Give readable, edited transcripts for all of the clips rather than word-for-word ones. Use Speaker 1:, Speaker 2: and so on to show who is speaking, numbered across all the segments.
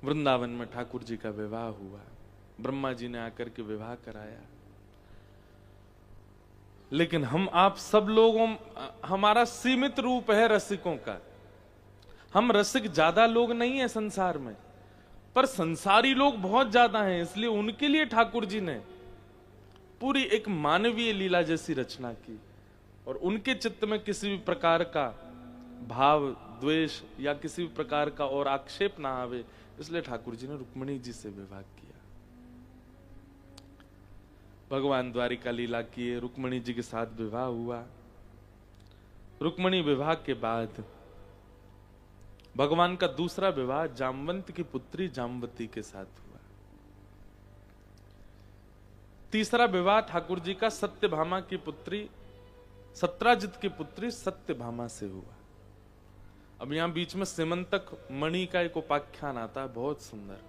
Speaker 1: वृंदावन में ठाकुर जी का विवाह हुआ, ब्रह्मा जी ने आकर के विवाह कराया। लेकिन हम आप सब लोगों, हमारा सीमित रूप है रसिकों का। हम रसिक ज्यादा लोग नहीं है संसार में, पर संसारी लोग बहुत ज्यादा हैं, इसलिए उनके लिए ठाकुर जी ने पूरी एक मानवीय लीला जैसी रचना की। और उनके चित्त में किसी भी प्रकार का भाव, द्वेष या किसी भी प्रकार का और आक्षेप ना आवे, इसलिए ठाकुर जी ने रुक्मिणी जी से विवाह किया। भगवान द्वारिका लीला किए, रुक्मिणी जी के साथ विवाह हुआ। रुक्मिणी विवाह के बाद भगवान का दूसरा विवाह जामवंत की पुत्री जामवती के साथ हुआ। तीसरा विवाह ठाकुर जी का सत्यभामा की पुत्री, सत्राजित की पुत्री सत्यभामा से हुआ। अब यहां बीच में सिमंतक मणि का एक उपाख्यान आता है, बहुत सुंदर।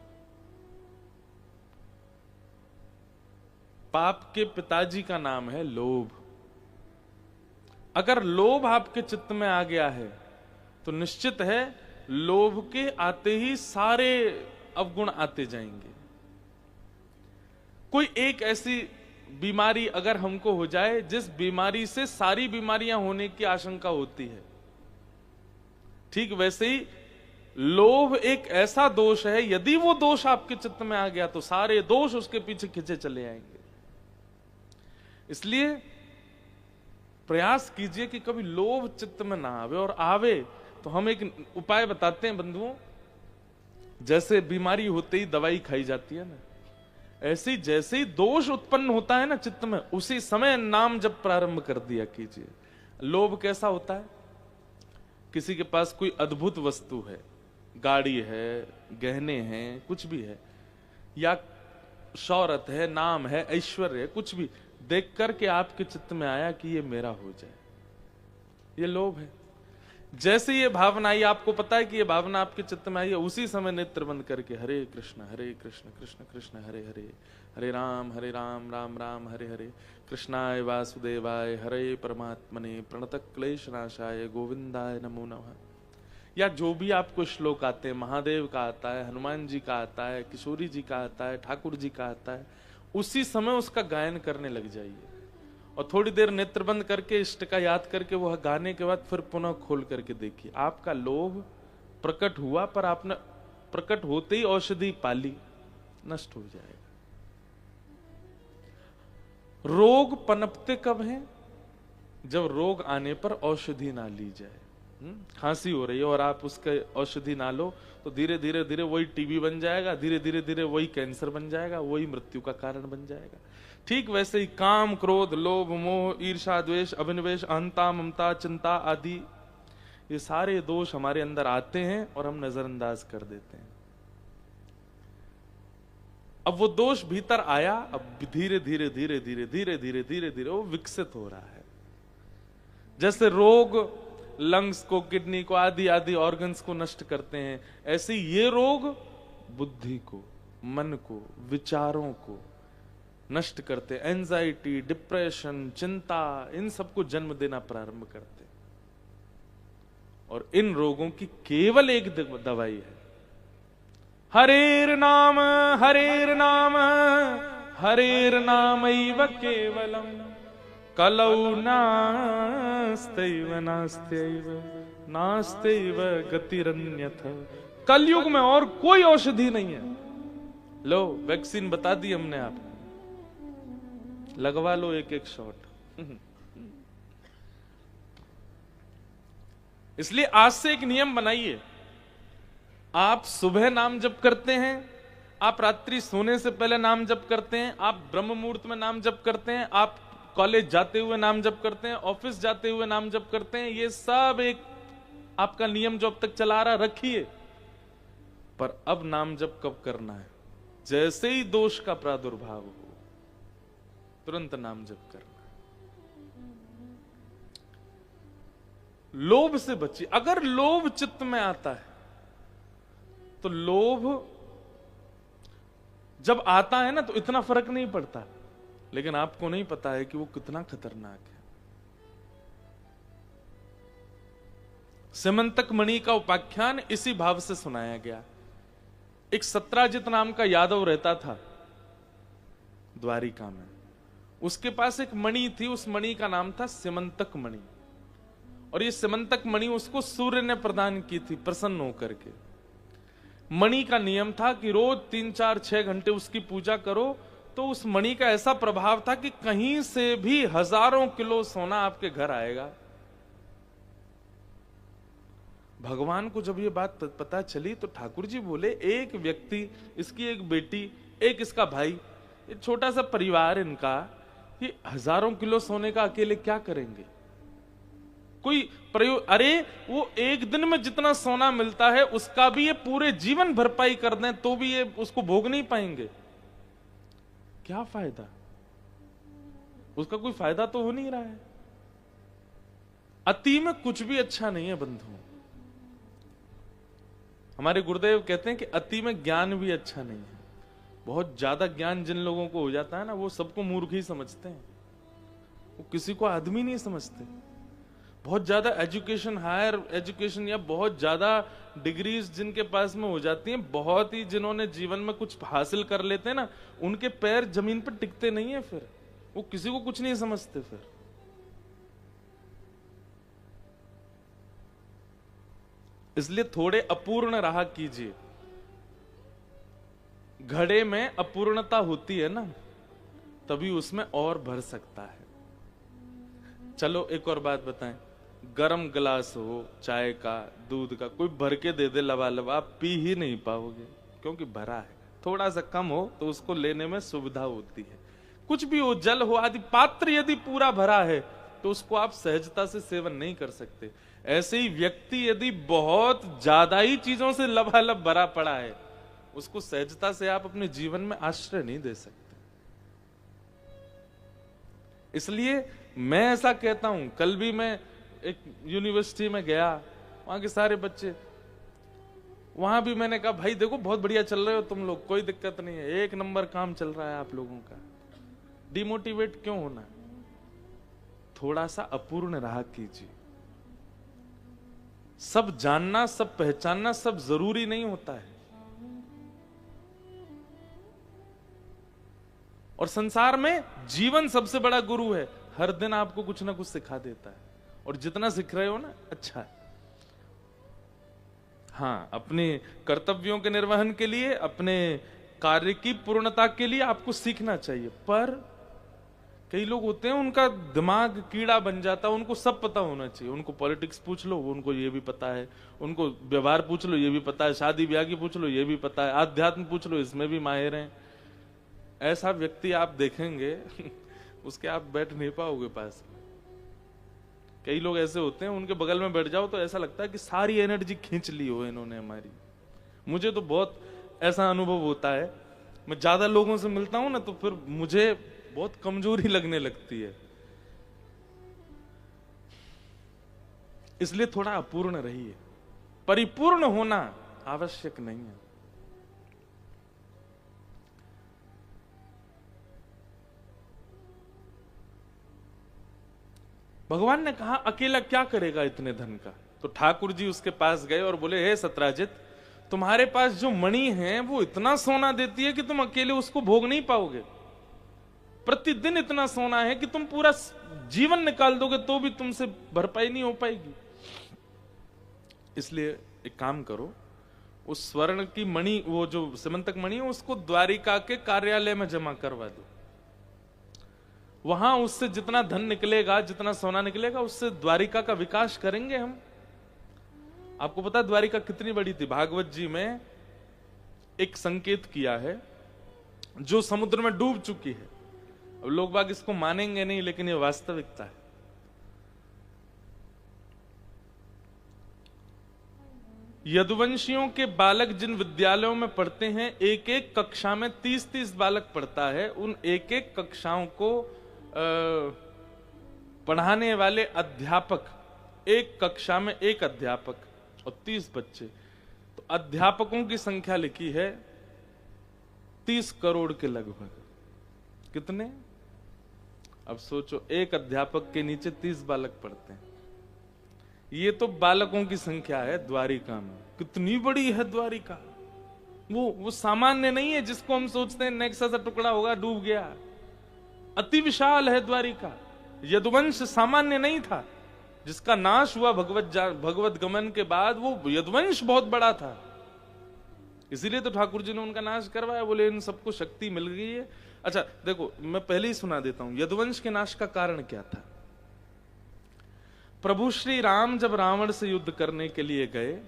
Speaker 1: पाप के पिताजी का नाम है लोभ। अगर लोभ आपके चित्त में आ गया है तो निश्चित है लोभ के आते ही सारे अवगुण आते जाएंगे। कोई एक ऐसी बीमारी अगर हमको हो जाए जिस बीमारी से सारी बीमारियां होने की आशंका होती है, ठीक वैसे ही लोभ एक ऐसा दोष है, यदि वो दोष आपके चित्त में आ गया तो सारे दोष उसके पीछे खींचे चले आएंगे। इसलिए प्रयास कीजिए कि कभी लोभ चित्त में ना आवे, और आवे तो हम एक उपाय बताते हैं बंधुओं। जैसे बीमारी होते ही दवाई खाई जाती है ना, ऐसे ही जैसे ही दोष उत्पन्न होता है ना चित्त में, उसी समय नाम जब प्रारंभ कर दिया कीजिए। लोभ कैसा होता है? किसी के पास कोई अद्भुत वस्तु है, गाड़ी है, गहने हैं, कुछ भी है, या शौहरत है, नाम है, ऐश्वर्य है, कुछ भी देख करके आपके चित्त में आया कि ये मेरा हो जाए, ये लोभ है। जैसे ये भावना आई, आपको पता है कि ये भावना आपके चित्त में आई है, उसी समय नेत्र बंद करके हरे कृष्ण कृष्ण कृष्ण हरे हरे, हरे राम राम राम हरे हरे, कृष्णाय वासुदेवाय हरे परमात्मने प्रणतः क्लेशनाशाय गोविंदाय नमो नमः। या जो भी आपको श्लोक आते हैं, महादेव का आता है, हनुमान जी का आता है, किशोरी जी का आता है, ठाकुर जी का आता है, उसी समय उसका गायन करने लग जाइए। और थोड़ी देर नेत्र बंद करके इष्ट का याद करके वह गाने के बाद फिर पुनः खोल करके देखिए, आपका लोभ प्रकट हुआ, पर आपने प्रकट होते ही औषधि पाली, नष्ट हो जाएगा। रोग पनपते कब हैं? जब रोग आने पर औषधि ना ली जाए। खांसी हो रही है और आप उसके औषधि ना लो तो धीरे धीरे धीरे वही टीबी बन जाएगा, धीरे धीरे धीरे वही कैंसर बन जाएगा, वही मृत्यु का कारण बन जाएगा। ठीक वैसे ही काम, क्रोध, लोभ, मोह, ईर्ष्या, द्वेष, अभिनिवेश, अहंता, ममता, चिंता आदि ये सारे दोष हमारे अंदर आते हैं और हम नजरअंदाज कर देते हैं। अब वो दोष भीतर आया, अब धीरे धीरे धीरे धीरे धीरे धीरे धीरे धीरे वो विकसित हो रहा है। जैसे रोग लंग्स को, किडनी को, आदि आदि ऑर्गन्स को नष्ट करते हैं, ऐसे ये रोग बुद्धि को, मन को, विचारों को नष्ट करते हैं। एंजाइटी, डिप्रेशन, चिंता, इन सबको जन्म देना प्रारंभ करते हैं। और इन रोगों की केवल एक दवाई है, हरेर नाम हरेर नाम हरेर नामैव केवलम कलौ नास्त्यैव नास्त्यैव नास्त्यैव गतिरन्यथा। कलयुग में और कोई औषधि नहीं है। लो वैक्सीन बता दी हमने आपको, लगवा लो एक एक शॉट। इसलिए आज से एक नियम बनाइए, आप सुबह नाम जप करते हैं, आप रात्रि सोने से पहले नाम जप करते हैं, आप ब्रह्म मुहूर्त में नाम जप करते हैं, आप कॉलेज जाते हुए नाम जप करते हैं, ऑफिस जाते हुए नाम जप करते हैं। ये सब एक आपका नियम जो अब तक चला रहा रखिए, पर अब नाम जप कब करना है? जैसे ही दोष का प्रादुर्भाव हो तुरंत नाम जप करना। लोभ से बचिए। अगर लोभ चित्त में आता है तो लोभ जब आता है ना तो इतना फर्क नहीं पड़ता, लेकिन आपको नहीं पता है कि वो कितना खतरनाक है। सिमंतक मणि का उपाख्यान इसी भाव से सुनाया गया एक सत्राजित नाम का यादव रहता था द्वारिका में। उसके पास एक मणि थी, उस मणि का नाम था सिमंतक मणि। और ये सिमंतक मणि उसको सूर्य ने प्रदान की थी प्रसन्न होकर के। मणि का नियम था कि रोज 3, 4, 6 घंटे उसकी पूजा करो, तो उस मणि का ऐसा प्रभाव था कि कहीं से भी हजारों किलो सोना आपके घर आएगा। भगवान को जब ये बात पता चली तो ठाकुर जी बोले, एक व्यक्ति, इसकी एक बेटी, एक इसका भाई, ये छोटा सा परिवार इनका, ये हजारों किलो सोने का अकेले क्या करेंगे? कोई प्रयोग, अरे वो एक दिन में जितना सोना मिलता है उसका भी ये पूरे जीवन भरपाई कर दें तो भी ये उसको भोग नहीं पाएंगे। क्या फायदा? उसका कोई फायदा तो हो नहीं रहा है। अति में कुछ भी अच्छा नहीं है बंधुओं। हमारे गुरुदेव कहते हैं कि अति में ज्ञान भी अच्छा नहीं है। बहुत ज्यादा ज्ञान जिन लोगों को हो जाता है ना, वो सबको मूर्ख ही समझते हैं, वो किसी को आदमी नहीं समझते। बहुत ज्यादा एजुकेशन, हायर एजुकेशन या बहुत ज्यादा डिग्रीज जिनके पास में हो जाती हैं, बहुत ही जिन्होंने जीवन में कुछ हासिल कर लेते हैं ना, उनके पैर जमीन पर टिकते नहीं है, फिर वो किसी को कुछ नहीं समझते। फिर इसलिए थोड़े अपूर्ण रहा कीजिए। घड़े में अपूर्णता होती है ना, तभी उसमें और भर सकता है। चलो एक और बात बताएं, गरम गिलास हो चाय का, दूध का, कोई भर के दे दे लबालब, आप पी ही नहीं पाओगे, क्योंकि भरा है। थोड़ा सा कम हो तो उसको लेने में सुविधा होती है। कुछ भी हो, जल हो आदि, पात्र यदि पूरा भरा है तो उसको आप सहजता से सेवन नहीं कर सकते। ऐसे ही व्यक्ति यदि बहुत ज्यादा ही चीजों से लबालब भरा पड़ा है, उसको सहजता से आप अपने जीवन में आश्रय नहीं दे सकते। इसलिए मैं ऐसा कहता हूं, कल भी मैं एक यूनिवर्सिटी में गया, वहां के सारे बच्चे, वहां भी मैंने कहा भाई देखो बहुत बढ़िया चल रहे हो तुम लोग, कोई दिक्कत नहीं है, एक नंबर काम चल रहा है आप लोगों का, डिमोटिवेट क्यों होना? थोड़ा सा अपूर्ण रहा कीजिए। सब जानना, सब पहचानना, सब जरूरी नहीं होता है। और संसार में जीवन सबसे बड़ा गुरु है, हर दिन आपको कुछ ना कुछ सिखा देता है, और जितना सीख रहे हो ना अच्छा है। हाँ, अपने कर्तव्यों के निर्वहन के लिए, अपने कार्य की पूर्णता के लिए आपको सीखना चाहिए। पर कई लोग होते हैं उनका दिमाग कीड़ा बन जाता है, उनको सब पता होना चाहिए। उनको पॉलिटिक्स पूछ लो, उनको ये भी पता है, उनको व्यवहार पूछ लो, ये भी पता है, शादी ब्याह की पूछ लो, ये भी पता है, आध्यात्म पूछ लो, इसमें भी माहिर हैं। ऐसा व्यक्ति आप देखेंगे उसके आप बैठ नहीं पाओगे पास में। कई लोग ऐसे होते हैं, उनके बगल में बैठ जाओ तो ऐसा लगता है कि सारी एनर्जी खींच ली हो इन्होंने हमारी। मुझे तो बहुत ऐसा अनुभव होता है, मैं ज्यादा लोगों से मिलता हूं ना तो फिर मुझे बहुत कमजोरी लगने लगती है। इसलिए थोड़ा अपूर्ण रहिए, परिपूर्ण होना आवश्यक नहीं है। भगवान ने कहा अकेला क्या करेगा इतने धन का? तो ठाकुर जी उसके पास गए और बोले, हे सत्राजित, तुम्हारे पास जो मणि है वो इतना सोना देती है कि तुम अकेले उसको भोग नहीं पाओगे। प्रतिदिन इतना सोना है कि तुम पूरा जीवन निकाल दोगे तो भी तुमसे भरपाई नहीं हो पाएगी। इसलिए एक काम करो, उस स्वर्ण की मणि, वो जो सिमंतक मणि है, उसको द्वारिका के कार्यालय में जमा करवा दो। वहां उससे जितना धन निकलेगा, जितना सोना निकलेगा, उससे द्वारिका का विकास करेंगे हम। आपको पता द्वारिका कितनी बड़ी थी? भागवत जी में एक संकेत किया है जो समुद्र में डूब चुकी है। अब लोग बाग इसको मानेंगे नहीं, लेकिन ये वास्तविकता है। यदुवंशियों के बालक जिन विद्यालयों में पढ़ते हैं, एक एक कक्षा में 30-30 बालक पढ़ता है। उन एक एक कक्षाओं को पढ़ाने वाले अध्यापक, एक कक्षा में एक अध्यापक और 30 बच्चे, तो अध्यापकों की संख्या लिखी है 30 करोड़ के लगभग। कितने? अब सोचो, एक अध्यापक के नीचे 30 बालक पढ़ते हैं। ये तो बालकों की संख्या है द्वारिका में। कितनी बड़ी है द्वारिका! वो सामान्य नहीं है जिसको हम सोचते हैं नेक्सा सा टुकड़ा होगा डूब गया। अति विशाल है द्वारिका। यदुवंश सामान्य नहीं था, जिसका नाश हुआ भगवत गमन के बाद, वो यदुवंश बहुत बड़ा था। इसीलिए तो ठाकुर जी ने उनका नाश करवाया, बोले इन सबको शक्ति मिल गई है। अच्छा देखो, मैं पहले ही सुना देता हूं यदुवंश के नाश का कारण क्या था। प्रभु श्री राम जब रावण से युद्ध करने के लिए गए,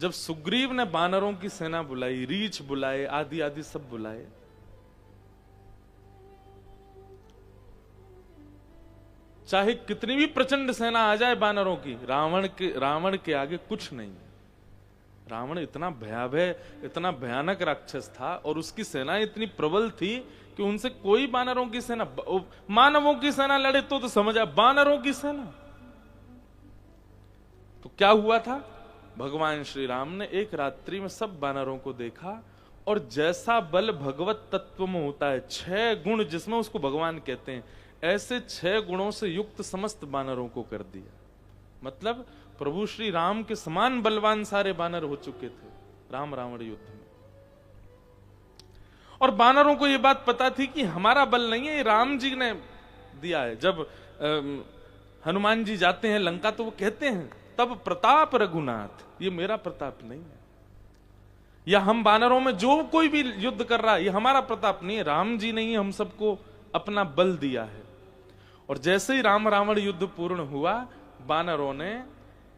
Speaker 1: जब सुग्रीव ने बानरों की सेना बुलाई, रीछ बुलाए, आदि आदि सब बुलाए, चाहे कितनी भी प्रचंड सेना आ जाए बानरों की, रावण के आगे कुछ नहीं है। रावण इतना भयावह, इतना भयानक राक्षस था और उसकी सेना इतनी प्रबल थी कि उनसे कोई बानरों की सेना, मानवों की सेना लड़े तो समझ आए, बानरों की सेना। तो क्या हुआ था, भगवान श्री राम ने एक रात्रि में सब बानरों को देखा और जैसा बल भगवत तत्व में होता है, 6 गुण जिसमें उसको भगवान कहते हैं, ऐसे 6 गुणों से युक्त समस्त बानरों को कर दिया। मतलब प्रभु श्री राम के समान बलवान सारे बानर हो चुके थे राम रावण युद्ध में। और बानरों को यह बात पता थी कि हमारा बल नहीं है, ये राम जी ने दिया है। जब हनुमान जी जाते हैं लंका तो वो कहते हैं तब प्रताप रघुनाथ, ये मेरा प्रताप नहीं है, या हम बानरों में जो कोई भी युद्ध कर रहा है ये हमारा प्रताप नहीं है, राम जी ने ही हम सबको अपना बल दिया है। और जैसे ही राम रावण युद्ध पूर्ण हुआ, बानरों ने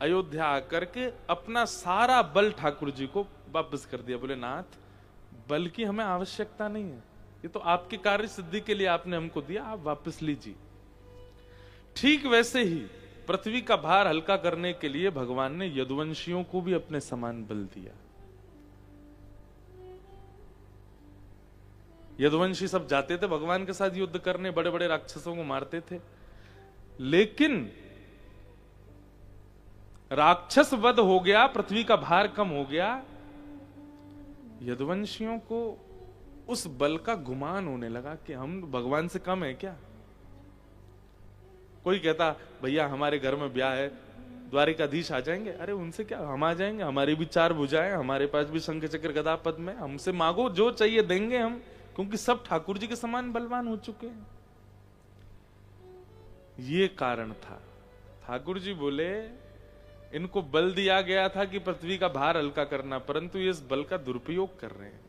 Speaker 1: अयोध्या आकर के अपना सारा बल ठाकुर जी को वापस कर दिया। बोले नाथ, बल की हमें आवश्यकता नहीं है, ये तो आपके कार्य सिद्धि के लिए आपने हमको दिया, आप वापस लीजिए। ठीक वैसे ही पृथ्वी का भार हल्का करने के लिए भगवान ने यदुवंशियों को भी अपने समान बल दिया। यदुवंशी सब जाते थे भगवान के साथ युद्ध करने, बड़े बड़े राक्षसों को मारते थे, लेकिन राक्षस वध हो गया, पृथ्वी का भार कम हो गया, यदुवंशियों को उस बल का गुमान होने लगा कि हम भगवान से कम है क्या। कोई कहता भैया हमारे घर में ब्याह है, द्वारिकाधीश आ जाएंगे, अरे उनसे क्या, हम आ जाएंगे, हमारी भी 4 भुजाएं, हमारे पास भी शंख चक्र गदा पद्म है, हमसे मांगो जो चाहिए देंगे हम, क्योंकि सब ठाकुर जी के समान बलवान हो चुके हैं। ये कारण था। ठाकुर जी बोले इनको बल दिया गया था कि पृथ्वी का भार हल्का करना, परंतु ये इस बल का दुरुपयोग कर रहे हैं।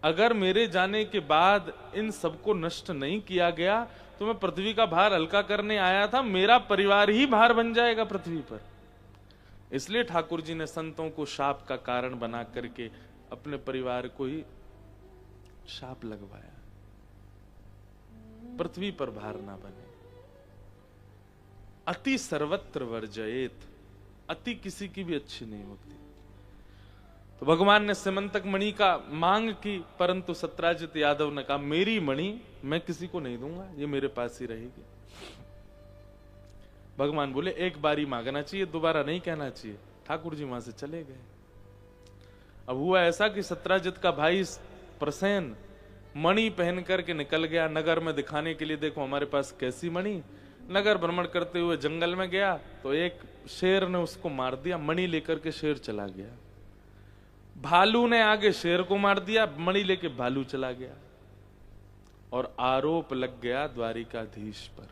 Speaker 1: अगर मेरे जाने के बाद इन सबको नष्ट नहीं किया गया तो मैं पृथ्वी का भार हल्का करने आया था, मेरा परिवार ही भार बन जाएगा पृथ्वी पर। इसलिए ठाकुर जी ने संतों को शाप का कारण बना करके अपने परिवार को ही शाप लगवाया, पृथ्वी पर भार ना बने। अति सर्वत्र वर्जयेत, अति किसी की भी अच्छी नहीं होती। तो भगवान ने सिमंतक मणि का मांग की, परंतु सत्राजित यादव ने कहा मेरी मणि मैं किसी को नहीं दूंगा, ये मेरे पास ही रहेगी। भगवान बोले एक बारी मांगना चाहिए, दोबारा नहीं कहना चाहिए। ठाकुर जी वहां से चले गए। अब हुआ ऐसा कि सत्राजित का भाई प्रसेन मणि पहन करके निकल गया नगर में दिखाने के लिए, देखो हमारे पास कैसी मणि। नगर भ्रमण करते हुए जंगल में गया तो एक शेर ने उसको मार दिया, मणि लेकर के शेर चला गया। भालू ने आगे शेर को मार दिया, मणि लेके भालू चला गया। और आरोप लग गया द्वारिकाधीश पर।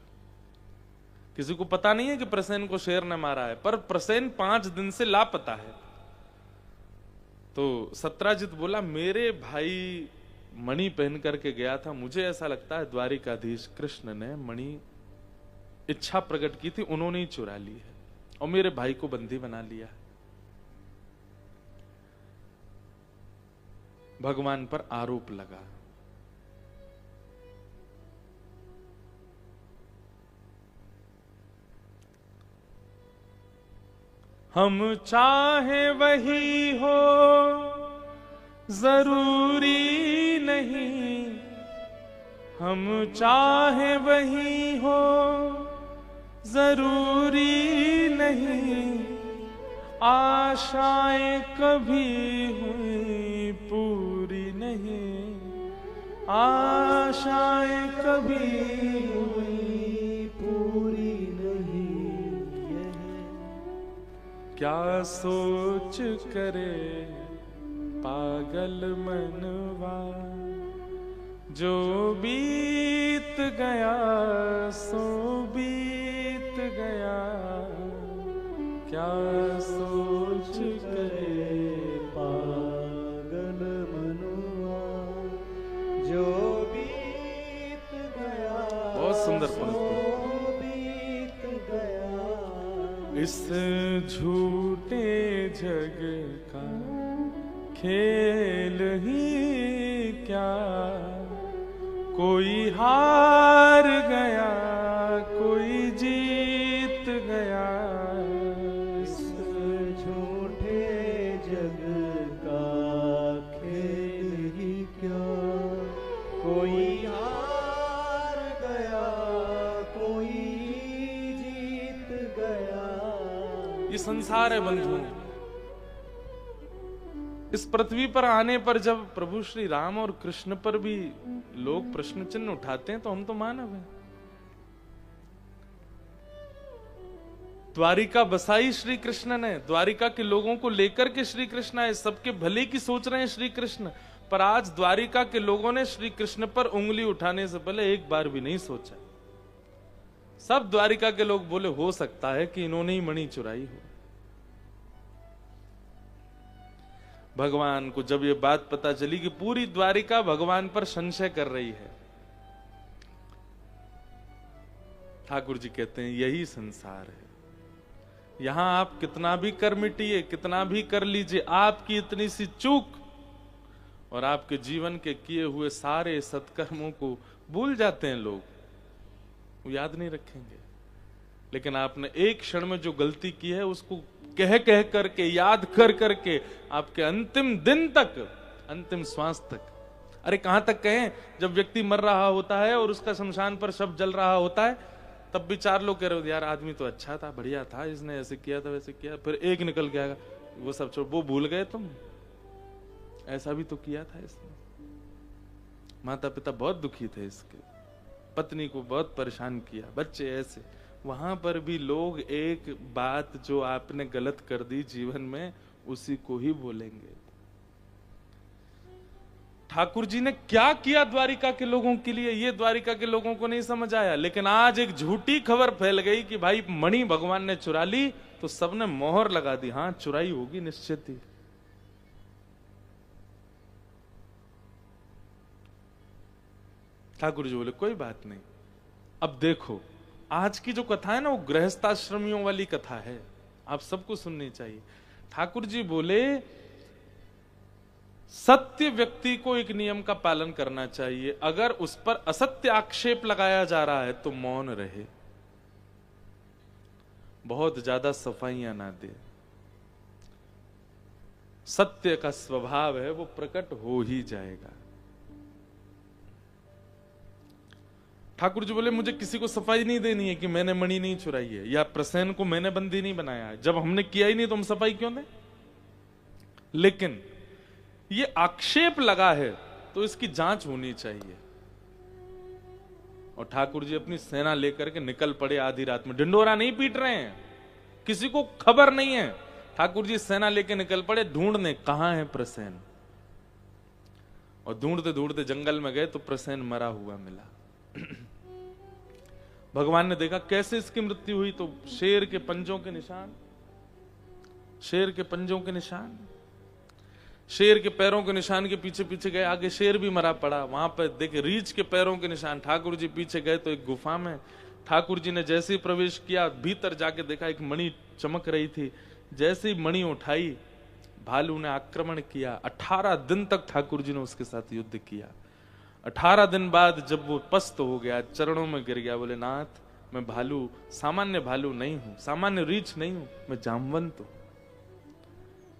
Speaker 1: किसी को पता नहीं है कि प्रसेन को शेर ने मारा है, पर प्रसेन 5 दिन से लापता है। तो सत्राजित बोला मेरे भाई मणि पहन करके गया था, मुझे ऐसा लगता है द्वारिकाधीश कृष्ण ने मणि इच्छा प्रकट की थी, उन्होंने ही चुरा ली है और मेरे भाई को बंदी बना लिया। भगवान पर आरोप लगा। हम चाहे वही हो जरूरी नहीं, हम चाहे वही हो जरूरी नहीं, आशाएं कभी हुई पूरी नहीं, आशाएं कभी हुई पूरी नहीं। यह क्या सोच करे पागल मनवा, जो बीत गया सो बीत गया, क्या सोच करे
Speaker 2: पागल मनवा, जो बीत गया।
Speaker 1: बहुत सुंदर पंक्ति।
Speaker 2: बीत गया
Speaker 1: इस झूठे जग का खेल ही क्या, कोई हार गया कोई जीत गया।
Speaker 2: इस झूठे जग का खेल ही क्या, कोई हार गया कोई जीत गया।
Speaker 1: ये संसार है बंधुओं। इस पृथ्वी पर आने पर जब प्रभु श्री राम और कृष्ण पर भी लोग प्रश्न चिन्ह उठाते हैं तो हम तो मानव हैं। द्वारिका बसाई श्री कृष्ण ने, द्वारिका के लोगों को लेकर के श्री कृष्ण आए, सबके भले की सोच रहे हैं श्री कृष्ण। पर आज द्वारिका के लोगों ने श्री कृष्ण पर उंगली उठाने से पहले एक बार भी नहीं सोचा। सब द्वारिका के लोग बोले हो सकता है कि इन्होंने ही मणि चुराई हो। भगवान को जब ये बात पता चली कि पूरी द्वारिका भगवान पर संशय कर रही है, ठाकुर जी कहते हैं यही संसार है। यहां आप कितना भी कर मिटिए, कितना भी कर लीजिए, आपकी इतनी सी चूक और आपके जीवन के किए हुए सारे सत्कर्मों को भूल जाते हैं लोग, वो याद नहीं रखेंगे। लेकिन आपने एक क्षण में जो गलती की है उसको कह कह करके, याद कर करके आपके अंतिम दिन तक, अंतिम श्वास तक, अरे कहां तक कहें, जब व्यक्ति मर रहा होता है और उसका शमशान पर शव जल रहा होता है तब भी चार लोग कह रहे हो यार आदमी तो अच्छा था, बढ़िया था, इसने ऐसे किया था वैसे किया, फिर एक निकल के आएगा वो सब छोड़, वो भूल गए तुम, ऐसा भी तो किया था इसने। माता पिता बहुत दुखी थे इसके, पत्नी को बहुत परेशान किया, बच्चे ऐसे। वहां पर भी लोग एक बात जो आपने गलत कर दी जीवन में उसी को ही बोलेंगे। ठाकुर जी ने क्या किया द्वारिका के लोगों के लिए, ये द्वारिका के लोगों को नहीं समझ आया। लेकिन आज एक झूठी खबर फैल गई कि भाई मणि भगवान ने चुरा ली, तो सबने मोहर लगा दी, हाँ चुराई होगी निश्चित ही। ठाकुर जी बोले कोई बात नहीं। अब देखो आज की जो कथा है ना वो गृहस्थाश्रमियों वाली कथा है, आप सबको सुननी चाहिए। ठाकुर जी बोले सत्य व्यक्ति को एक नियम का पालन करना चाहिए, अगर उस पर असत्य आक्षेप लगाया जा रहा है तो मौन रहे, बहुत ज्यादा सफाइयां ना दे। सत्य का स्वभाव है वो प्रकट हो ही जाएगा। ठाकुर जी बोले मुझे किसी को सफाई नहीं देनी है कि मैंने मणि नहीं चुराई है या प्रसेन को मैंने बंदी नहीं बनाया है। जब हमने किया ही नहीं तो हम सफाई क्यों दें? लेकिन ये आक्षेप लगा है तो इसकी जांच होनी चाहिए। और ठाकुर जी अपनी सेना लेकर के निकल पड़े आधी रात में, ढिंडोरा नहीं पीट रहे हैं, किसी को खबर नहीं है। ठाकुर जी सेना लेके निकल पड़े ढूंढने कहां है प्रसेन। और ढूंढते ढूंढते जंगल में गए तो प्रसेन मरा हुआ मिला। भगवान ने देखा कैसे इसकी मृत्यु हुई, तो शेर के पंजों के निशान, शेर के पंजों के निशान, शेर के पैरों के निशान के पीछे पीछे गए, आगे शेर भी मरा पड़ा। वहां पर देखे रीछ के पैरों के निशान। ठाकुर जी पीछे गए तो एक गुफा में ठाकुर जी ने जैसे ही प्रवेश किया, भीतर जाके देखा एक मणि चमक रही थी। जैसे ही मणि उठाई, भालू ने आक्रमण किया। 18 दिन तक ठाकुर जी ने उसके साथ युद्ध किया। 18 दिन बाद जब वो पस्त हो गया, चरणों में गिर गया, बोले नाथ मैं भालू, सामान्य भालू नहीं हूं, सामान्य रीछ नहीं हूं, मैं जामवंत हूं।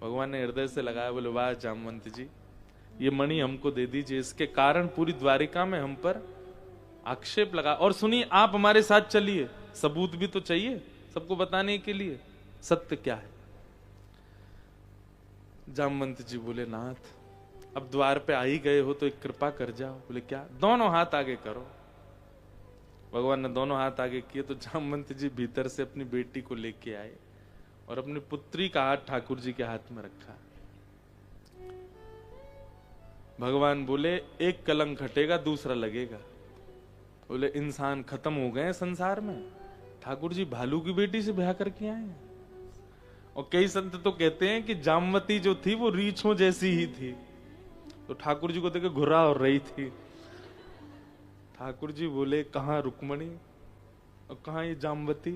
Speaker 1: भगवान ने हृदय से लगाया, बोले वाह जामवंत जी, ये मणि हमको दे दीजिए, इसके कारण पूरी द्वारिका में हम पर आक्षेप लगा। और सुनिए आप हमारे साथ चलिए, सबूत भी तो चाहिए सबको बताने के लिए सत्य क्या है। जामवंत जी बोले नाथ अब द्वार पे आ ही गए हो तो एक कृपा कर जाओ। बोले क्या? दोनों हाथ आगे करो। भगवान ने दोनों हाथ आगे किए तो जामवंत जी भीतर से अपनी बेटी को लेके आए और अपनी पुत्री का हाथ ठाकुर जी के हाथ में रखा। भगवान बोले एक कलंक हटेगा दूसरा लगेगा। बोले इंसान खत्म हो गए संसार में। ठाकुर जी भालू की बेटी से ब्याह करके आए हैं। और कई संत तो कहते हैं कि जामवती जो थी वो रीछों जैसी ही थी, तो ठाकुर जी को देखे घुरा हो रही थी। ठाकुर जी बोले कहां रुक्मणी और कहां ये जामवती,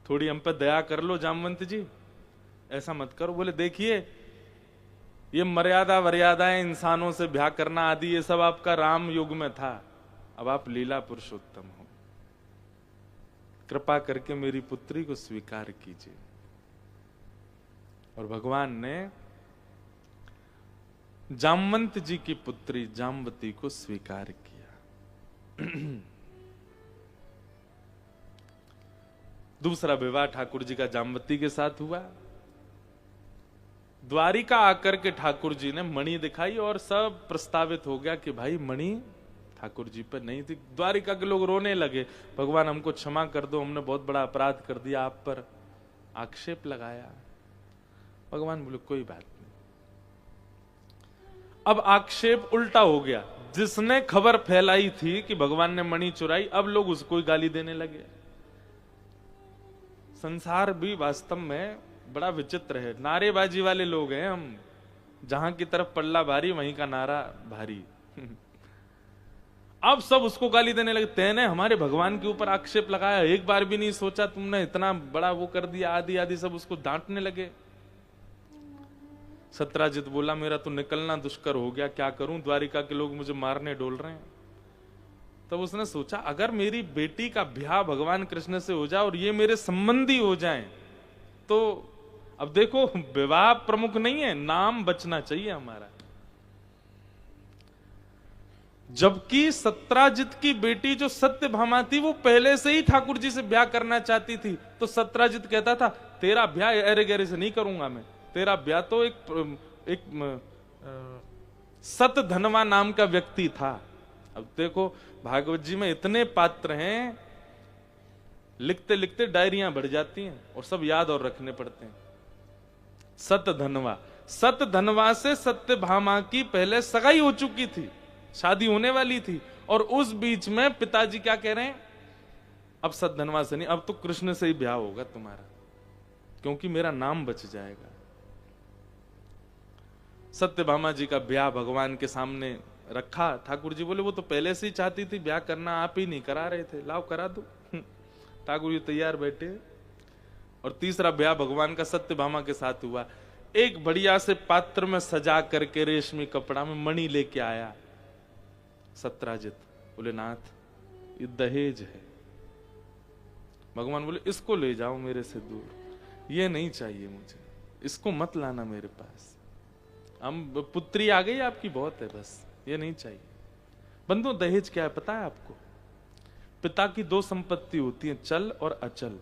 Speaker 1: थोड़ी हम पे दया कर लो जामवंत जी, ऐसा मत करो। बोले देखिए ये मर्यादा वर्यादाएं, इंसानों से ब्याह करना आदि, ये सब आपका राम युग में था, अब आप लीला पुरुषोत्तम हो, कृपा करके मेरी पुत्री को स्वीकार कीजिए। और भगवान ने जामवंत जी की पुत्री जामवती को स्वीकार किया। दूसरा विवाह ठाकुर जी का जामवती के साथ हुआ। द्वारिका आकर के ठाकुर जी ने मणि दिखाई और सब प्रस्तावित हो गया कि भाई मणि ठाकुर जी पर नहीं थी। द्वारिका के लोग रोने लगे, भगवान हमको क्षमा कर दो, हमने बहुत बड़ा अपराध कर दिया, आप पर आक्षेप लगाया। भगवान बोले कोई बात नहीं। अब आक्षेप उल्टा हो गया, जिसने खबर फैलाई थी कि भगवान ने मणि चुराई, अब लोग उसको ही गाली देने लगे। संसार भी वास्तव में बड़ा विचित्र है, नारेबाजी वाले लोग हैं हम, जहां की तरफ पल्ला भारी वहीं का नारा भारी। अब सब उसको गाली देने लगे, तेने हमारे भगवान के ऊपर आक्षेप लगाया, एक बार भी नहीं सोचा, तुमने इतना बड़ा वो कर दिया, आदि आदि सब उसको डांटने लगे। सत्राजित बोला मेरा तो निकलना दुष्कर हो गया, क्या करूं, द्वारिका के लोग मुझे मारने डोल रहे हैं। तब उसने सोचा अगर मेरी बेटी का ब्याह भगवान कृष्ण से हो जाए और ये मेरे संबंधी हो जाएं, तो अब देखो विवाह प्रमुख नहीं है, नाम बचना चाहिए हमारा। जबकि सत्राजित की बेटी जो सत्यभामा थी वो पहले से ही ठाकुर जी से ब्याह करना चाहती थी, तो सत्राजित कहता था तेरा ब्याह अरे गहरे से नहीं करूंगा मैं, तेरा ब्याह तो एक सतधनवा नाम का व्यक्ति था। अब देखो भागवत जी में इतने पात्र हैं, लिखते लिखते डायरियां बढ़ जाती हैं और सब याद और रखने पड़ते हैं। सतधनवा, सतधनवा से सत्यभामा की पहले सगाई हो चुकी थी, शादी होने वाली थी, और उस बीच में पिताजी क्या कह रहे हैं, अब सतधनवा से नहीं, अब तो कृष्ण से ही ब्याह होगा तुम्हारा, क्योंकि मेरा नाम बच जाएगा। सत्यभामा जी का ब्याह भगवान के सामने रखा। ठाकुर जी बोले वो तो पहले से ही चाहती थी ब्याह करना, आप ही नहीं करा रहे थे, लाओ करा दो। ठाकुर जी तैयार बैठे। और तीसरा ब्याह भगवान का सत्यभामा के साथ हुआ। एक बढ़िया से पात्र में सजा करके रेशमी कपड़ा में मणि लेके आया सत्राजित। बोले नाथ ये दहेज है। भगवान बोले इसको ले जाओ मेरे से दूर, ये नहीं चाहिए मुझे, इसको मत लाना मेरे पास, हम पुत्री आ गई आपकी बहुत है, बस ये नहीं चाहिए। बंधु दहेज क्या है पता है आपको? पिता की दो संपत्ति होती है, चल और अचल।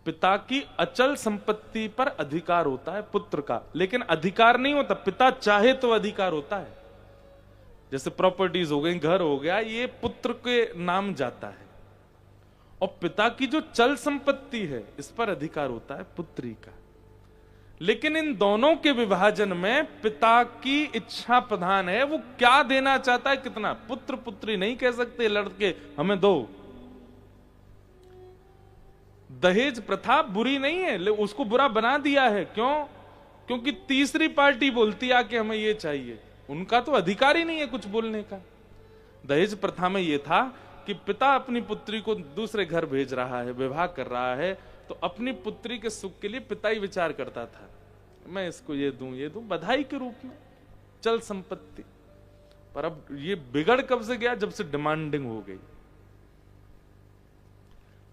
Speaker 1: पिता की अचल संपत्ति पर अधिकार होता है पुत्र का, लेकिन अधिकार नहीं होता, पिता चाहे तो अधिकार होता है। जैसे प्रॉपर्टीज हो गई, घर हो गया, ये पुत्र के नाम जाता है। और पिता की जो चल संपत्ति है इस पर अधिकार होता है पुत्री का। लेकिन इन दोनों के विभाजन में पिता की इच्छा प्रधान है, वो क्या देना चाहता है, कितना। पुत्र पुत्री नहीं कह सकते लड़के हमें दो। दहेज प्रथा बुरी नहीं है, उसको बुरा बना दिया है। क्यों? क्योंकि तीसरी पार्टी बोलती है कि हमें ये चाहिए, उनका तो अधिकार ही नहीं है कुछ बोलने का। दहेज प्रथा में ये था कि पिता अपनी पुत्री को दूसरे घर भेज रहा है, विवाह कर रहा है, तो अपनी पुत्री के सुख के लिए पिता ही विचार करता था, मैं इसको ये दूं, बधाई के रूप में, चल संपत्ति। पर अब ये बिगड़ कब से गया? जब से डिमांडिंग हो गई।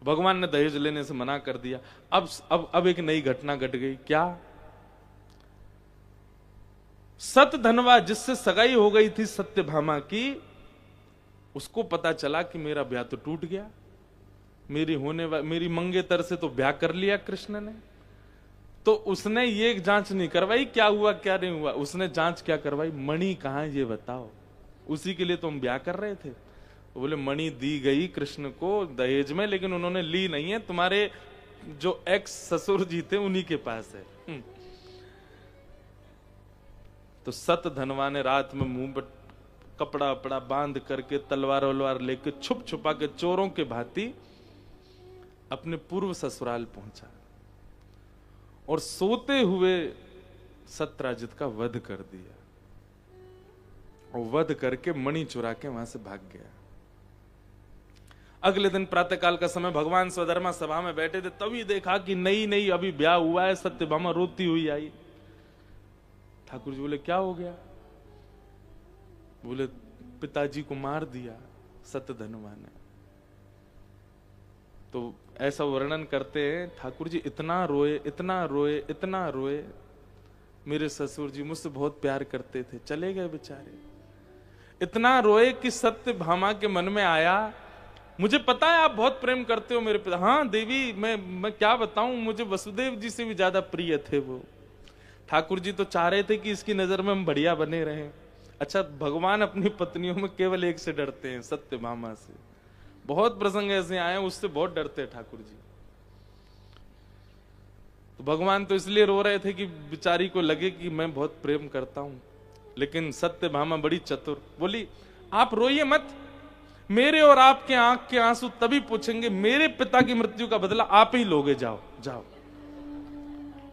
Speaker 1: भगवान ने दहेज लेने से मना कर दिया। अब एक नई घटना घट गई। क्या? सतधनवा जिससे सगाई हो गई थी सत्यभामा की, उसको पता चला कि मेरा ब्याह तो टूट गया, मेरी मंगेतर से तो ब्याह कर लिया कृष्ण ने। तो उसने ये जांच नहीं करवाई क्या हुआ क्या नहीं हुआ, उसने जांच क्या करवाई, मणि कहां ये बताओ, उसी के लिए तो हम ब्याह कर रहे थे। तो बोले मणि दी गई कृष्ण को दहेज में, लेकिन उन्होंने ली नहीं है, तुम्हारे जो एक्स ससुर जी थे उन्हीं के पास है। तो सत धनवा ने रात में मुंह पर कपड़ा अपड़ा बांध करके तलवार वलवार लेके छुप छुपा के चोरों के भांति अपने पूर्व ससुराल पहुंचा और सोते हुए सत्यराजित का वध कर दिया और वध करके मणि चुरा के वहां से भाग गया। अगले दिन प्रातःकाल का समय भगवान स्वधर्मा सभा में बैठे थे, तभी देखा कि नई नई अभी ब्याह हुआ है, सत्यभामा रोती हुई आई। ठाकुर जी बोले क्या हो गया? बोले पिताजी को मार दिया सत्यधनवा ने। तो ऐसा वर्णन करते हैं ठाकुर जी इतना रोए इतना रोए इतना रोए। मेरे ससुर जी मुझसे बहुत प्यार करते थे, चले गए बेचारे। इतना रोए कि सत्यभामा के मन में आया, मुझे पता है आप बहुत प्रेम करते हो मेरे पिता। हाँ देवी, मैं क्या बताऊं, मुझे वसुदेव जी से भी ज्यादा प्रिय थे वो। ठाकुर जी तो चाह रहे थे कि इसकी नजर में हम बढ़िया बने रहें। अच्छा, भगवान अपनी पत्नियों में केवल एक से डरते हैं, सत्यभामा से। बहुत प्रसंग ऐसे आए हैं, उससे बहुत डरते हैं ठाकुर जी। तो भगवान तो इसलिए रो रहे थे कि बेचारी को लगे कि मैं बहुत प्रेम करता हूं। लेकिन सत्यभामा बड़ी चतुर, बोली आप रोइए मत, मेरे और आपके आंख के आंसू तभी पूछेंगे, मेरे पिता की मृत्यु का बदला आप ही लोगे, जाओ जाओ।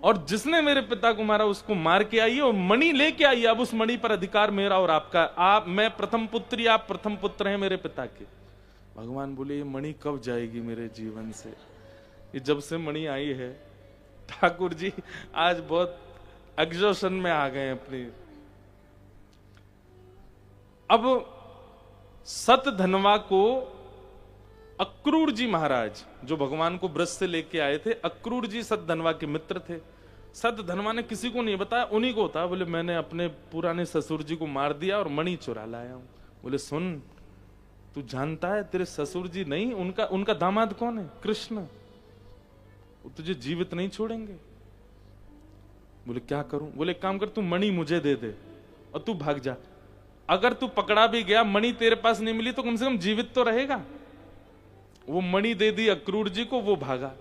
Speaker 1: और जिसने मेरे पिता को मारा उसको मार के आइए और मणि लेके आइए। अब उस मणि पर अधिकार मेरा और आपका। मैं प्रथम पुत्री, आप प्रथम पुत्र हैं मेरे पिता के। भगवान बोले ये मणि कब जाएगी मेरे जीवन से? ये जब से मणि आई है ठाकुर जी आज बहुत एग्जॉशन में आ गए अपनी। अब सतधनवा को अक्रूर जी महाराज, जो भगवान को ब्रज से लेके आए थे, अक्रूर जी सतधनवा के मित्र थे। सतधनवा ने किसी को नहीं बताया, उन्हीं को था। बोले मैंने अपने पुराने ससुर जी को मार दिया और मणि चुरा लाया हूं। बोले सुन, तू जानता है तेरे ससुर जी नहीं, उनका दामाद कौन है? कृष्ण। वो तुझे जीवित नहीं छोड़ेंगे। बोले क्या करूं? बोले काम कर, तू मणि मुझे दे दे और तू भाग जा। अगर तू पकड़ा भी गया, मणि तेरे पास नहीं मिली, तो कम से कम जीवित तो रहेगा। वो मणि दे दी अक्रूर जी को, वो भागा।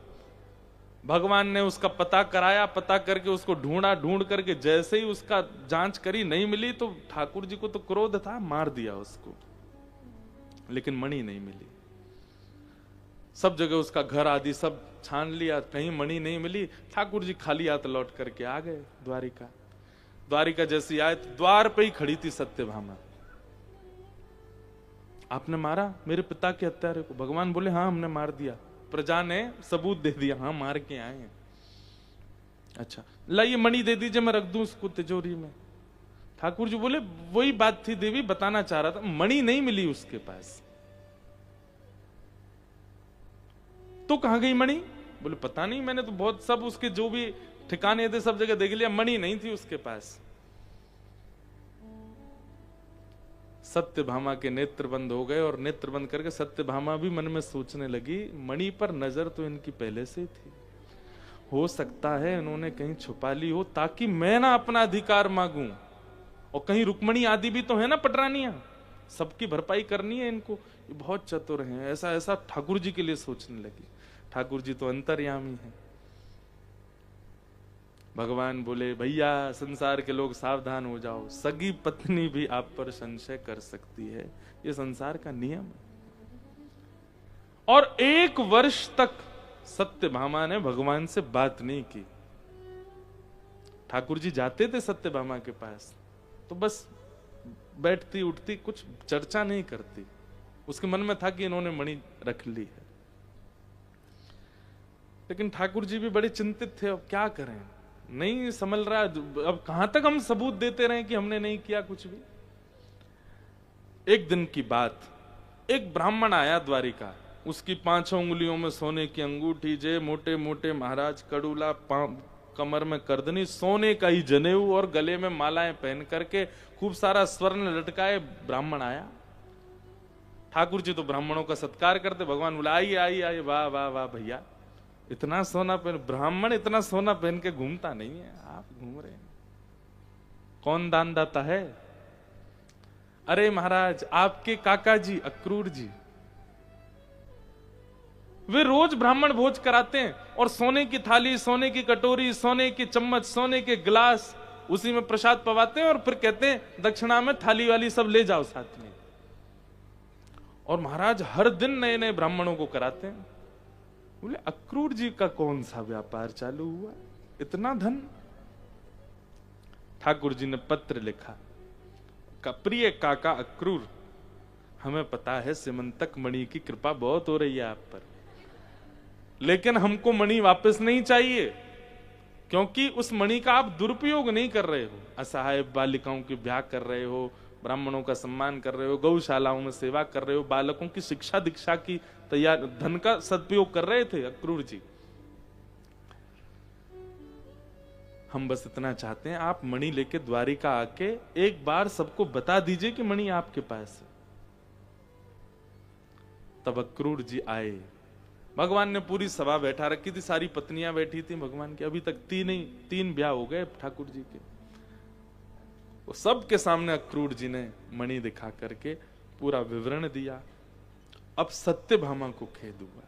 Speaker 1: भगवान ने उसका पता कराया, पता करके उसको ढूंढा, ढूंढ करके जैसे ही उसका जांच करी, नहीं मिली, तो ठाकुर जी को तो क्रोध था, मार दिया उसको। लेकिन मणि नहीं मिली। सब जगह उसका घर आदि सब छान लिया, कहीं मणि नहीं मिली। ठाकुर जी खाली हाथ लौट करके आ गए द्वारिका। द्वारिका जैसी आए तो द्वार पे ही खड़ी थी सत्यभामा। आपने मारा मेरे पिता के हत्यारे को? भगवान बोले हाँ हमने मार दिया, प्रजा ने सबूत दे दिया, हाँ मार के आए हैं। अच्छा लाइए मणि दे दीजिए, मैं रख दूं उसको तिजोरी में। ठाकुर जी बोले वही बात थी देवी, बताना चाह रहा था, मणि नहीं मिली उसके पास। तो कहां गई मणि? बोले पता नहीं, मैंने तो बहुत सब उसके जो भी ठिकाने थे सब जगह देख लिया, मणि नहीं थी उसके पास। सत्यभामा के नेत्र बंद हो गए और नेत्र बंद करके सत्यभामा भी मन में सोचने लगी, मणि पर नजर तो इनकी पहले से थी, हो सकता है इन्होंने कहीं छुपा ली हो ताकि मैं ना अपना अधिकार मांगूं। और कहीं रुक्मणी आदि भी तो है ना पटरानियां, सबकी भरपाई करनी है इनको। ये बहुत चतुर हैं। ऐसा ऐसा ठाकुर जी के लिए सोचने लगी। ठाकुर जी तो अंतर्यामी हैं। भगवान बोले भैया संसार के लोग सावधान हो जाओ, सगी पत्नी भी आप पर संशय कर सकती है, ये संसार का नियम है। और 1 वर्ष तक सत्यभामा ने भगवान से बात नहीं की। ठाकुर जी जाते थे सत्यभामा के पास तो बस बैठती उठती, कुछ चर्चा नहीं करती। उसके मन में था कि इन्होंने मणि रख ली है। लेकिन ठाकुर जी भी बड़े चिंतित थे, अब क्या करें, नहीं समझ रहा, अब कहां तक हम सबूत देते रहे कि हमने नहीं किया कुछ भी। एक दिन की बात, एक ब्राह्मण आया द्वारिका, उसकी 5 उंगलियों में सोने की अंगूठी, जे मोटे मोटे महाराज कड़ूला, कमर में करदनी, सोने का ही जनेऊ और गले में मालाएं पहन करके खूब सारा स्वर्ण लटकाए ब्राह्मण आया। ठाकुर जी तो ब्राह्मणों का सत्कार करते। भगवान बोला आइए आइए आइए, वाह वाह वाह भैया, इतना सोना पहन, ब्राह्मण इतना सोना पहन के घूमता नहीं है, आप घूम रहे हैं। कौन दानदाता है? अरे महाराज आपके काका जी अक्रूर जी, वे रोज ब्राह्मण भोज कराते हैं और सोने की थाली, सोने की कटोरी, सोने की चम्मच, सोने के गिलास, उसी में प्रसाद पवाते हैं और फिर कहते हैं दक्षिणा में थाली वाली सब ले जाओ साथ में। और महाराज हर दिन नए नए ब्राह्मणों को कराते हैं। बोले अक्रूर जी का कौन सा व्यापार चालू हुआ, इतना धन। ठाकुर जी ने पत्र लिखा, प्रिय काका अक्रूर, हमें पता है सिमंतक मणि की कृपा बहुत हो रही है आप पर, लेकिन हमको मणि वापस नहीं चाहिए, क्योंकि उस मणि का आप दुरुपयोग नहीं कर रहे हो। असहाय बालिकाओं के ब्याह कर रहे हो, ब्राह्मणों का सम्मान कर रहे हो, गौशालाओं में सेवा कर रहे हो, बालकों की शिक्षा दीक्षा की तैयार, धन का सदुपयोग कर रहे थे अक्रूर जी। हम बस इतना चाहते हैं आप मणि लेके द्वारिका आके एक बार सबको बता दीजिए कि मणि आपके पास है। तब अक्रूर जी आए। भगवान ने पूरी सभा बैठा रखी थी, सारी पत्नियां बैठी थी भगवान की, अभी तक तीन ब्याह हो गए ठाकुर जी के। वो सबके सामने अक्रूर जी ने मणि दिखा करके पूरा विवरण दिया। अब सत्यभामा को खेद हुआ।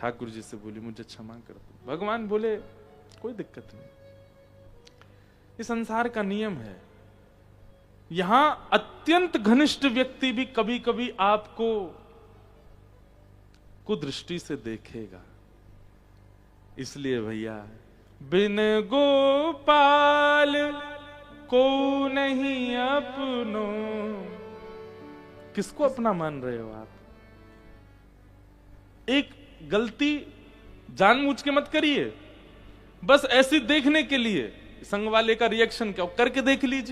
Speaker 1: ठाकुर जी से बोली मुझे क्षमा कर दो। भगवान बोले कोई दिक्कत नहीं, ये संसार का नियम है। यहां अत्यंत घनिष्ठ व्यक्ति भी कभी कभी आपको कुदृष्टि से देखेगा। इसलिए भैया बिन गोपाल को नहीं अपनो, किसको अपना मान रहे हो आप? एक गलती जानबूझ के मत करिए, बस ऐसी देखने के लिए। संग वाले का रिएक्शन क्या, करके देख लीजिए।